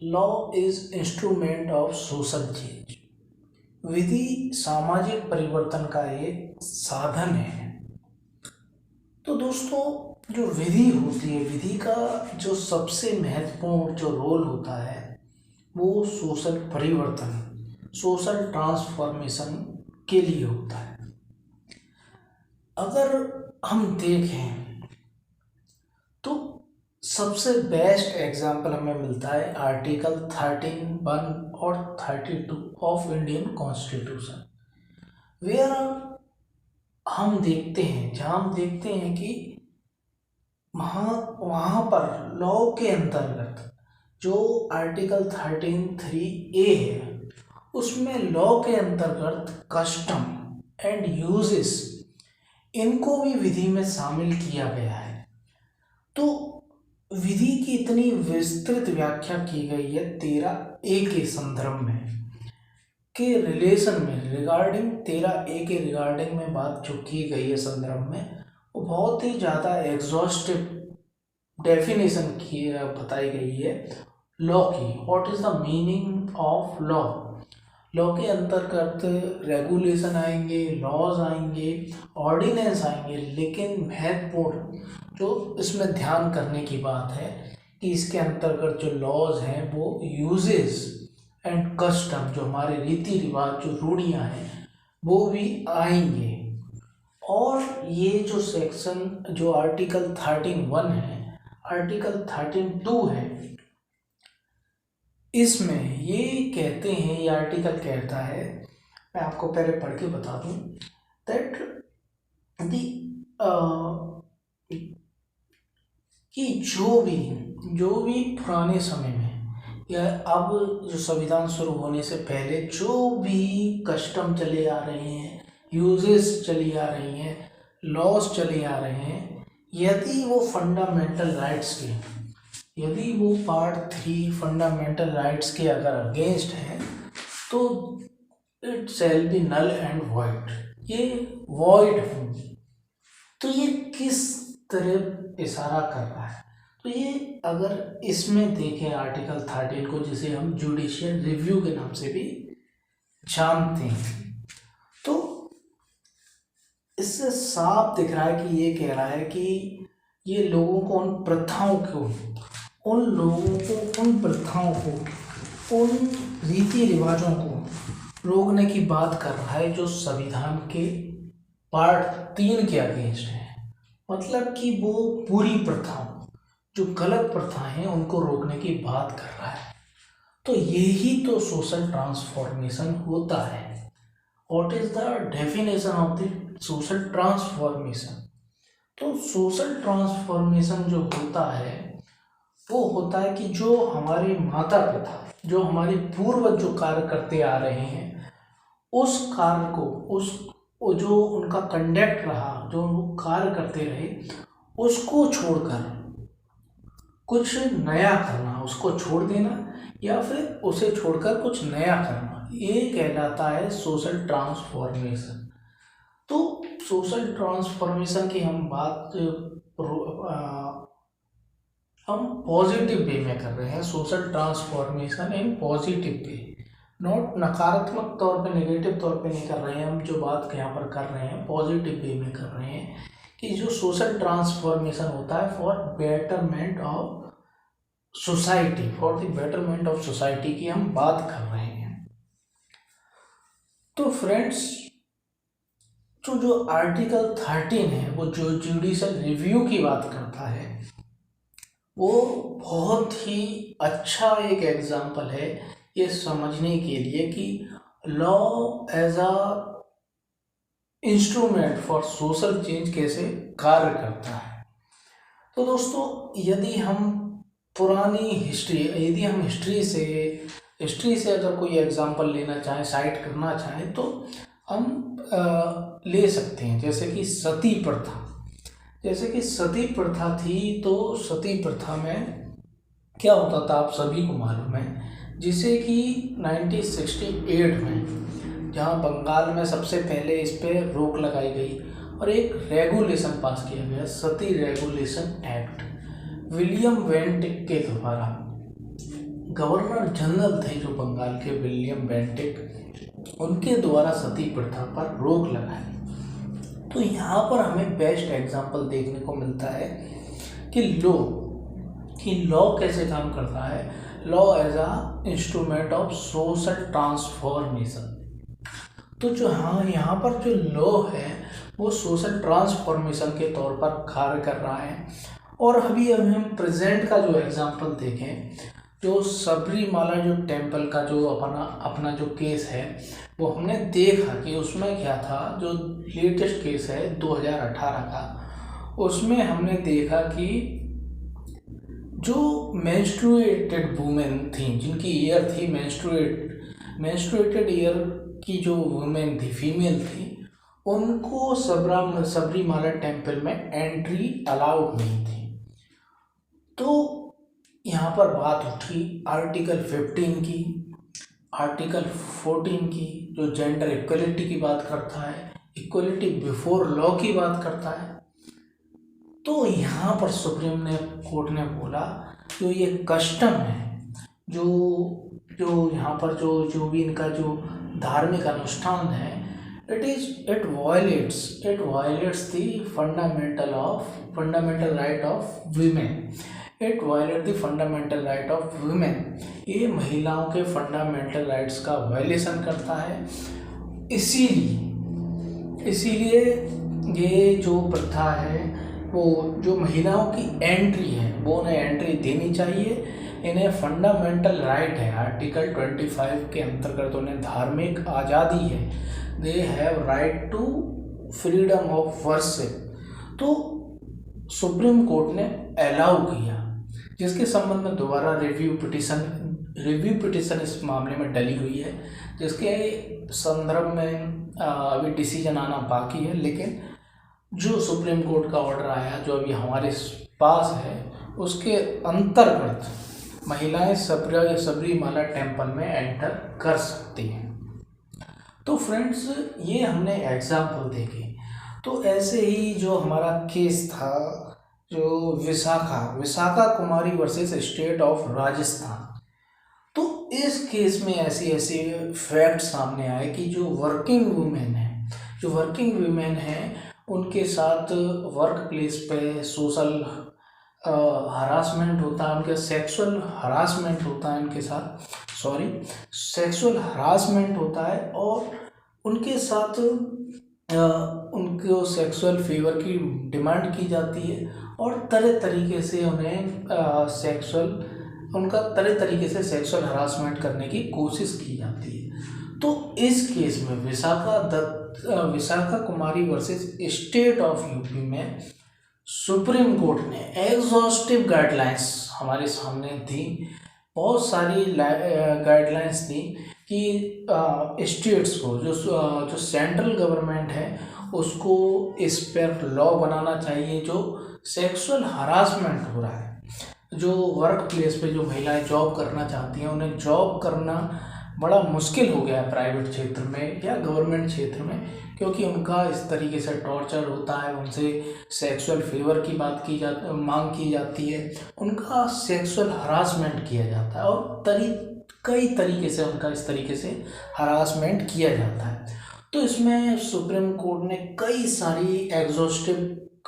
Law is instrument of social change. विधि सामाजिक परिवर्तन का एक साधन है। तो दोस्तों, जो विधि होती है, विधि का जो सबसे महत्वपूर्ण जो रोल होता है वो सोशल परिवर्तन, सोशल ट्रांसफॉर्मेशन के लिए होता है। अगर हम देखें तो सबसे बेस्ट एग्जाम्पल हमें मिलता है आर्टिकल 13(1) और 32 ऑफ इंडियन कॉन्स्टिट्यूशन, वेयर हम देखते हैं, जहाँ हम देखते हैं कि वहाँ पर लॉ के अंतर्गत जो आर्टिकल 13(3)(a) है, उसमें लॉ के अंतर्गत कस्टम एंड यूजेस इनको भी विधि में शामिल किया गया है। तो विधि की इतनी विस्तृत व्याख्या की गई है 13(a) के संदर्भ में, के रिलेशन में, रिगार्डिंग 13(a) के रिगार्डिंग में बात जो की गई है संदर्भ में, वो बहुत ही ज़्यादा एग्जॉस्टिव डेफिनेशन की बताई गई है लॉ की। What is the meaning of law? Law के अंतर्गत रेगुलेशन आएंगे, लॉज आएंगे, ऑर्डिनेंस आएंगे, लेकिन महत्वपूर्ण जो इसमें ध्यान करने की बात है कि इसके अंतर्गत जो लॉज हैं वो यूजेस एंड कस्टम, जो हमारे रीति रिवाज, जो रूढ़ियाँ हैं, वो भी आएंगे। और ये जो सेक्शन, जो आर्टिकल 13(1) है, आर्टिकल 13(2) है, इसमें ये कहते हैं, ये आर्टिकल कहता है, मैं आपको पहले पढ़ के बता दूं, दैट दी कि जो भी पुराने समय में या अब जो संविधान शुरू होने से पहले जो भी कस्टम चले आ रहे हैं, यूजेस चली आ रही हैं, लॉज चले आ रहे हैं, यदि वो फंडामेंटल राइट्स के, यदि वो पार्ट 3 फंडामेंटल राइट्स के अगर अगेंस्ट हैं, तो it shall be null and void, ये वॉइड होंगी। तो ये किस तरह इशारा कर रहा है? तो ये अगर इसमें देखें आर्टिकल 13 को, जिसे हम जुडिशियल रिव्यू के नाम से भी जानते हैं, तो इससे साफ दिख रहा है कि ये कह रहा है कि ये लोगों को, उन प्रथाओं को, उन लोगों को, उन प्रथाओं को, उन रीति रिवाजों को रोकने की बात कर रहा है जो संविधान के पार्ट 3 के अगेंस्ट है। मतलब कि वो पूरी प्रथाओं, जो गलत प्रथा हैं, उनको रोकने की बात कर रहा है। तो यही तो सोशल ट्रांसफॉर्मेशन होता है। What is the definition of the social transformation? तो सोशल ट्रांसफॉर्मेशन जो होता है वो होता है कि जो हमारे माता पिता, जो हमारे पूर्वज जो कार्य करते आ रहे हैं, उस कार्य को, वो जो उनका कंडक्ट रहा, जो वो कार्य करते रहे, उसको छोड़कर कुछ नया करना, उसको छोड़ देना, या फिर उसे छोड़कर कुछ नया करना, ये कहलाता है सोशल ट्रांसफॉर्मेशन। तो सोशल ट्रांसफॉर्मेशन की हम बात हम पॉजिटिव वे में कर रहे हैं। Social transformation in positive way, not नकारात्मक तौर पे, नेगेटिव तौर पे नहीं कर रहे हैं हम। जो बात यहाँ पर कर रहे हैं पॉजिटिव वे में कर रहे हैं कि जो सोशल ट्रांसफॉर्मेशन होता है for betterment of society, for the betterment of society की हम बात कर रहे हैं। तो फ्रेंड्स, जो आर्टिकल 13 है, वो जो जुडिशियल रिव्यू की बात करता है, वो बहुत ही अच्छा एक एग्जाम्पल है ये समझने के लिए कि law as a instrument for social change कैसे कार्य करता है। तो दोस्तों, यदि हम पुरानी हिस्ट्री, यदि हम हिस्ट्री से अगर कोई एग्जाम्पल लेना चाहें, साइट करना चाहें, तो हम ले सकते हैं। जैसे कि सती प्रथा, जैसे कि सती प्रथा थी, तो सती प्रथा में क्या होता था आप सभी को मालूम है, जिसे कि 1968 में, जहाँ बंगाल में सबसे पहले इस पर रोक लगाई गई और एक रेगुलेशन पास किया गया, सती रेगुलेशन एक्ट, विलियम वेंटिक के द्वारा, गवर्नर जनरल थे जो बंगाल के, विलियम बेंटिक, उनके द्वारा सती प्रथा पर रोक लगाई। तो यहाँ पर हमें बेस्ट एग्जाम्पल देखने को मिलता है कि लॉ कैसे काम करता है। Law as a instrument of social transformation. तो जो यहाँ पर जो लॉ है वो सोशल ट्रांसफॉर्मेशन के तौर पर कार्य कर रहा है। और अभी हम प्रेजेंट का जो एग्जांपल देखें, जो सबरीमाला जो टेम्पल का जो अपना जो केस है, वो हमने देखा कि उसमें क्या था। जो लेटेस्ट केस है 2018 का, उसमें हमने देखा कि जो मेंस्ट्रुएटेड वुमेन थी, जिनकी ईयर थी मेंस्ट्रुएटेड ईयर की जो वुमेन थी, फीमेल थी, उनको सबरीमाला टेम्पल में एंट्री अलाउड नहीं थी। तो यहाँ पर बात उठी आर्टिकल 15 की, आर्टिकल 14 की, जो जेंडर इक्वलिटी की बात करता है, इक्वलिटी बिफोर लॉ की बात करता है। तो यहाँ पर सुप्रीम कोर्ट ने बोला जो ये कस्टम है, जो यहाँ पर जो भी इनका जो धार्मिक अनुष्ठान है, it violates the fundamental right of women. It violates the fundamental right of women. ये महिलाओं के फंडामेंटल राइट्स का वायलेशन करता है। इसीलिए ये जो प्रथा है, वो जो महिलाओं की एंट्री है, वो उन्हें एंट्री देनी चाहिए। इन्हें फंडामेंटल राइट है, आर्टिकल 25 के अंतर्गत उन्हें धार्मिक आज़ादी है। They have right to freedom of worship. तो सुप्रीम कोर्ट ने अलाउ किया, जिसके संबंध में दोबारा रिव्यू पिटिशन इस मामले में डली हुई है, जिसके संदर्भ में अभी डिसीजन आना बाकी है। लेकिन जो सुप्रीम कोर्ट का ऑर्डर आया, जो अभी हमारे पास है, उसके अंतर्गत महिलाएं सबरीमाला टेम्पल में एंटर कर सकती हैं। तो फ्रेंड्स, ये हमने एग्जाम्पल देखे। तो ऐसे ही जो हमारा केस था, जो विशाखा कुमारी वर्सेस स्टेट ऑफ राजस्थान, तो इस केस में ऐसे फैक्ट सामने आए कि जो वर्किंग वुमेन है उनके साथ वर्क प्लेस पे सोशल हरासमेंट होता है, उनके सेक्सुअल हरासमेंट होता है, सेक्सुअल हरासमेंट होता है, और उनके साथ उनको सेक्सुअल फेवर की डिमांड की जाती है, और तरह तरीके से उन्हें तरह तरीके से सेक्सुअल हरासमेंट करने की कोशिश की जाती है। तो इस केस में विशाखा कुमारी वर्सेस स्टेट ऑफ यूपी में सुप्रीम कोर्ट ने एग्जॉस्टिव गाइडलाइंस हमारे सामने दी। बहुत सारी गाइडलाइंस दी कि स्टेट्स को, जो सेंट्रल गवर्नमेंट है, उसको इस पर लॉ बनाना चाहिए। जो सेक्सुअल हरासमेंट हो रहा है, जो वर्क प्लेस पे जो महिलाएं जॉब करना चाहती हैं, उन्हें जॉब करना बड़ा मुश्किल हो गया है प्राइवेट क्षेत्र में या गवर्नमेंट क्षेत्र में, क्योंकि उनका इस तरीके से टॉर्चर होता है, उनसे सेक्सुअल फेवर की मांग की जाती है, उनका सेक्सुअल हरासमेंट किया जाता है, और कई तरीके से उनका इस तरीके से हरासमेंट किया जाता है। तो इसमें सुप्रीम कोर्ट ने कई सारी एग्जॉस्टिव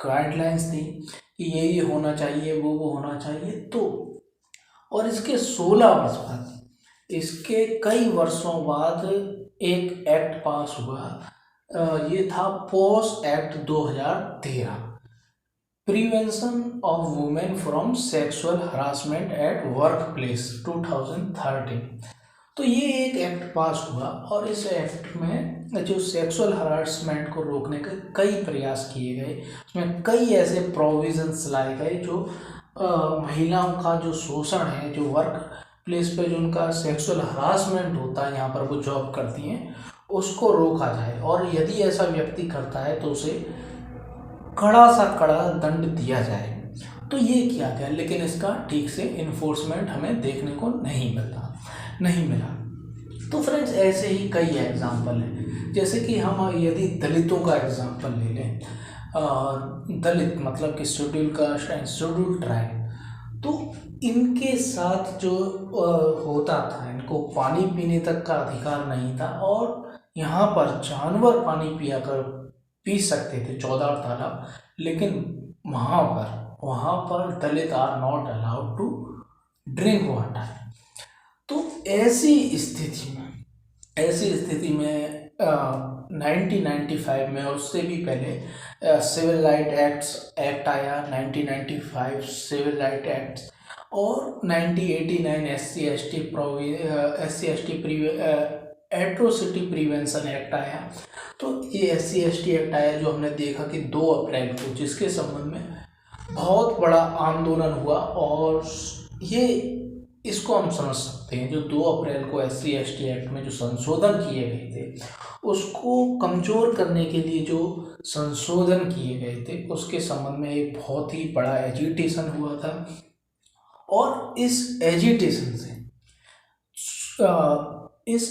गाइडलाइंस दी कि ये होना चाहिए, वो होना चाहिए। तो और इसके 16 वर्ष बाद, इसके कई वर्षों बाद एक एक्ट पास हुआ। ये था post act 2013, prevention of women from sexual harassment at work place 2013। तो ये एक एक्ट पास हुआ, और इस एक्ट में जो सेक्सुअल हरासमेंट को रोकने के कई प्रयास किए गए। उसमें कई ऐसे प्रोविजंस लाए गए जो महिलाओं का जो शोषण है, जो वर्क प्लेस पे जो उनका सेक्सुअल हरासमेंट होता है, यहाँ पर वो जॉब करती हैं, उसको रोका जाए, और यदि ऐसा व्यक्ति करता है तो उसे कड़ा सा कड़ा दंड दिया जाए। तो ये किया गया, लेकिन इसका ठीक से इन्फोर्समेंट हमें देखने को नहीं मिला। तो फ्रेंड्स, ऐसे ही कई एग्जाम्पल हैं। जैसे कि हम यदि दलितों का एग्जाम्पल ले लें, दलित मतलब कि schedule caste and schedule tribe, तो इनके साथ जो होता था, इनको पानी पीने तक का अधिकार नहीं था, और यहाँ पर जानवर पानी पिया कर पी सकते थे, 14 तालाब, लेकिन वहाँ पर Dalit are not allowed to drink water. तो ऐसी स्थिति में 1995 में, और उससे भी पहले सिविल राइट एक्ट आया, 1995 सिविल राइट एक्ट, और 1989 SC/ST एट्रोसिटी प्रिवेंशन एक्ट आया। तो ये SC/ST एक्ट आया, जो हमने देखा कि 2 अप्रैल को, जिसके संबंध में बहुत बड़ा आंदोलन हुआ, और ये इसको हम समझ सकते हैं, जो 2 अप्रैल को SC/ST एक्ट में जो संशोधन किए गए थे, उसको कमज़ोर करने के लिए जो संशोधन किए गए थे, उसके संबंध में एक बहुत ही बड़ा एजिटेशन हुआ था। और इस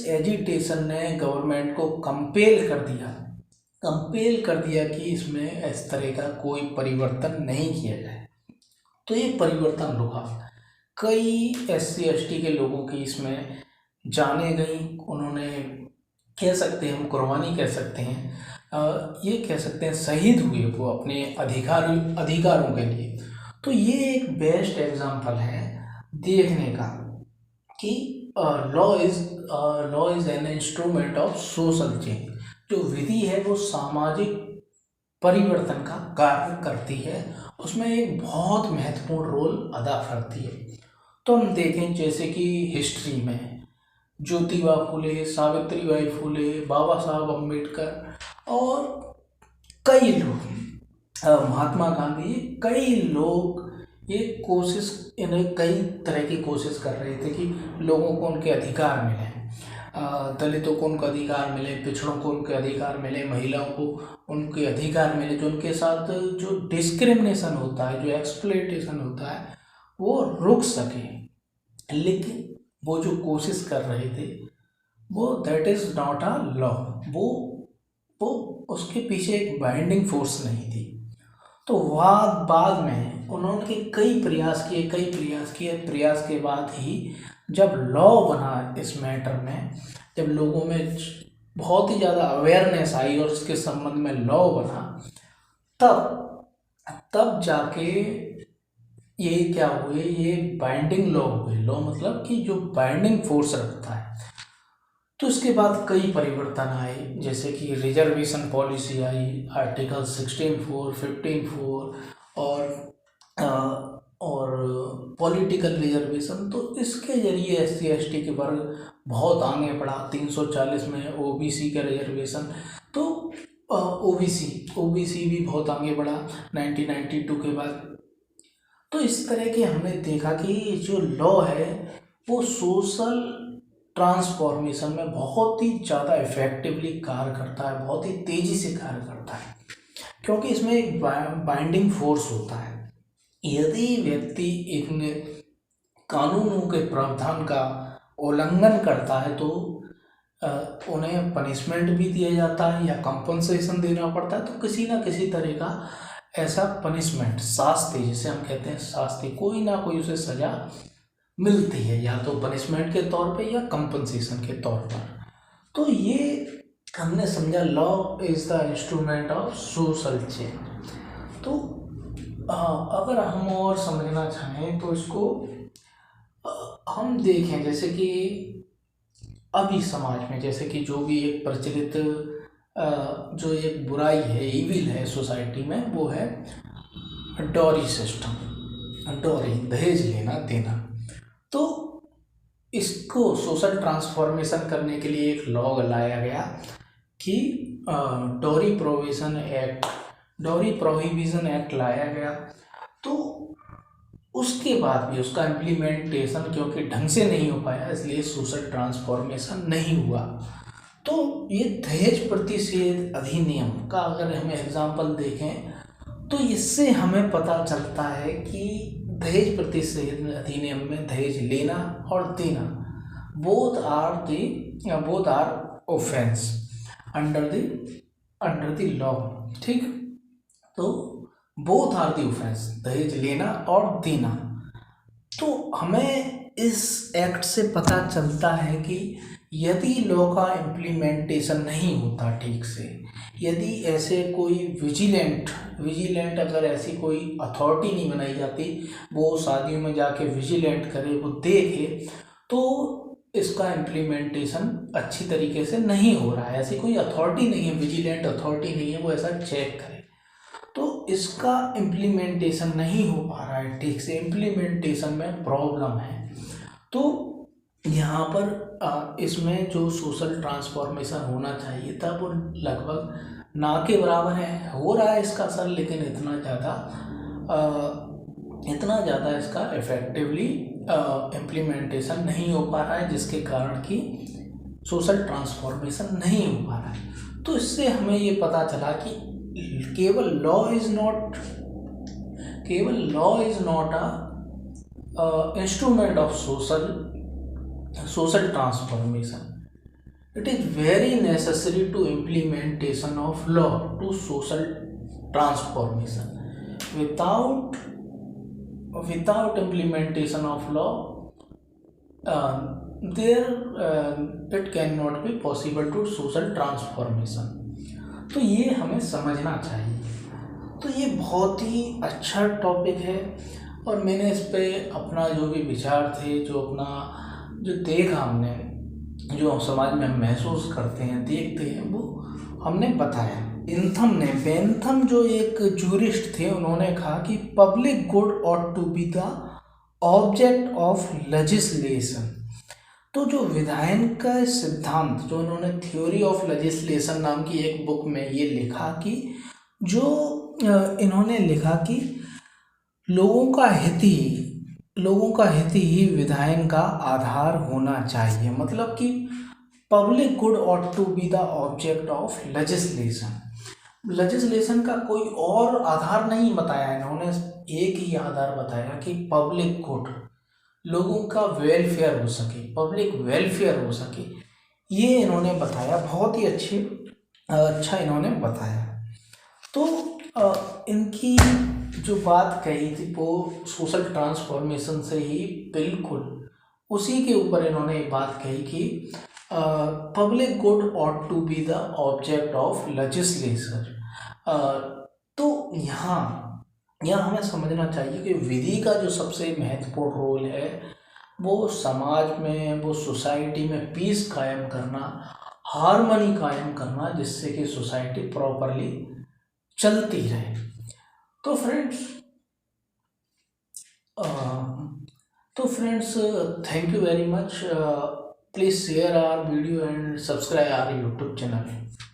एजिटेशन ने गवर्नमेंट को कंपेल कर दिया कि इसमें इस तरह का कोई परिवर्तन नहीं किया जाए। तो ये परिवर्तन रुका, कई SC/ST के लोगों की इसमें जाने गई, उन्होंने कह सकते हैं, हम कुर्बानी कह सकते हैं, ये कह सकते हैं शहीद हुए वो अपने अधिकारों के लिए। तो ये एक बेस्ट एग्जाम्पल है देखने का कि law is an instrument of social change. जो विधि है वो सामाजिक परिवर्तन का कार्य करती है, उसमें एक बहुत महत्वपूर्ण रोल अदा करती है। तो हम देखें जैसे कि हिस्ट्री में ज्योतिबा फुले, सावित्रीबाई फुले, बाबा साहब अम्बेडकर, और कई लोग, महात्मा गांधी, कई लोग ये कोशिश, इन्हें कई तरह की कोशिश कर रहे थे कि लोगों को उनके अधिकार मिले, दलितों को उनका अधिकार मिले, पिछड़ों को उनके अधिकार मिले, महिलाओं को उनके अधिकार मिले, जो उनके साथ जो डिस्क्रिमिनेशन होता है, जो एक्सप्लॉयटेशन होता है, वो रुक सके। लेकिन वो जो कोशिश कर रहे थे, वो that is not a law, वो उसके पीछे एक बाइंडिंग फोर्स नहीं थी। तो बाद में उन्होंने कई प्रयास किए, प्रयास के बाद ही जब लॉ बना इस मैटर में, जब लोगों में बहुत ही ज़्यादा अवेयरनेस आई और इसके संबंध में लॉ बना, तब जाके ये क्या हुए, ये बाइंडिंग लॉ हुए। लॉ मतलब कि जो बाइंडिंग फोर्स रखता है। तो उसके बाद कई परिवर्तन आए, जैसे कि रिजर्वेशन पॉलिसी आई, आर्टिकल 16(4), 15(4), और पॉलिटिकल रिजर्वेशन। तो इसके जरिए SC/ST के वर्ग बहुत आगे बढ़ा। 340 में OBC का रिजर्वेशन, तो OBC भी बहुत आगे बढ़ा 1992 के बाद। तो इस तरह के हमने देखा कि जो लॉ है वो सोशल ट्रांसफॉर्मेशन में बहुत ही ज़्यादा इफेक्टिवली कार्य करता है, बहुत ही तेज़ी से कार्य करता है, क्योंकि इसमें एक बाइंडिंग फोर्स होता है। यदि व्यक्ति इन कानूनों के प्रावधान का उल्लंघन करता है तो उन्हें पनिशमेंट भी दिया जाता है या कंपनसेशन देना पड़ता है। तो किसी ना किसी तरह का ऐसा पनिशमेंट, शास्ति जिसे हम कहते हैं, शास्ति, कोई ना कोई उसे सजा मिलती है, या तो पनिशमेंट के तौर पे या कंपनसेशन के तौर पर। तो ये हमने समझा law is the instrument of social change. तो अगर हम और समझना चाहें तो इसको हम देखें, जैसे कि अभी समाज में, जैसे कि जो भी एक प्रचलित जो एक बुराई है, इविल है सोसाइटी में, वो है डॉरी सिस्टम, डॉरी, दहेज लेना देना। तो इसको सोशल ट्रांसफॉर्मेशन करने के लिए एक लॉ लाया गया कि डॉरी प्रोहिबिशन एक्ट लाया गया। तो उसके बाद भी उसका इम्प्लीमेंटेशन क्योंकि ढंग से नहीं हो पाया, इसलिए सोशल ट्रांसफॉर्मेशन नहीं हुआ। तो ये दहेज प्रतिषेध अधिनियम का अगर हम एग्जाम्पल देखें तो इससे हमें पता चलता है कि दहेज प्रतिषेध अधिनियम में दहेज लेना और देना both are offence under the law. ठीक, तो बोथ आर द ऑफेंस, दहेज लेना और देना तो हमें इस एक्ट से पता चलता है कि यदि लॉ का इम्प्लीमेंटेशन नहीं होता ठीक से, यदि ऐसे कोई विजिलेंट अगर ऐसी कोई अथॉरिटी नहीं बनाई जाती, वो शादियों में जाके विजिलेंट करे, वो देखे, तो इसका इम्प्लीमेंटेशन अच्छी तरीके से नहीं हो रहा है। ऐसी कोई अथॉरिटी नहीं है, विजिलेंट अथॉरिटी नहीं है वो ऐसा चेक करे, तो इसका इम्प्लीमेंटेशन नहीं हो पा रहा है ठीक से, इम्प्लीमेंटेशन में प्रॉब्लम है। तो यहाँ पर इसमें जो सोशल ट्रांसफॉर्मेशन होना चाहिए था वो लगभग ना के बराबर है, हो रहा है इसका असर, लेकिन इतना ज़्यादा इसका इफेक्टिवली इम्प्लीमेंटेशन नहीं हो पा रहा है, जिसके कारण कि सोशल ट्रांसफॉर्मेशन नहीं हो पा रहा है। तो इससे हमें ये पता चला कि केवल law is not a instrument of social transformation. It is very necessary to implementation of law to social transformation. Without implementation of law, there it cannot be possible to social transformation. तो ये हमें समझना चाहिए। तो ये बहुत ही अच्छा topic है, और मैंने इस पे अपना जो भी विचार थे, जो देखा हमने, जो समाज में हम महसूस करते हैं, देखते हैं, वो हमने बताया। बेंथम जो एक जूरिस्ट थे, उन्होंने कहा कि public good ought to be the object of legislation. तो जो विधायन का सिद्धांत, जो उन्होंने थ्योरी ऑफ लेजिस्लेशन नाम की एक बुक में ये लिखा कि इन्होंने लिखा कि लोगों का हित ही विधायन का आधार होना चाहिए। मतलब कि public good ought to be the object of legislation का कोई और आधार नहीं बताया इन्होंने, एक ही आधार बताया कि पब्लिक गुड, लोगों का वेलफेयर हो सके, पब्लिक वेलफेयर हो सके, ये इन्होंने बताया। बहुत ही अच्छा इन्होंने बताया। तो इनकी जो बात कही थी वो सोशल ट्रांसफॉर्मेशन से ही बिल्कुल उसी के ऊपर इन्होंने बात कही कि public good ought to be the object of legislation. तो यहाँ हमें समझना चाहिए कि विधि का जो सबसे महत्वपूर्ण रोल है वो समाज में, वो सोसाइटी में पीस कायम करना, हार्मनी कायम करना, जिससे कि सोसाइटी प्रॉपरली चलती रहे। तो friends thank you very much. Please share our video and subscribe our YouTube channel.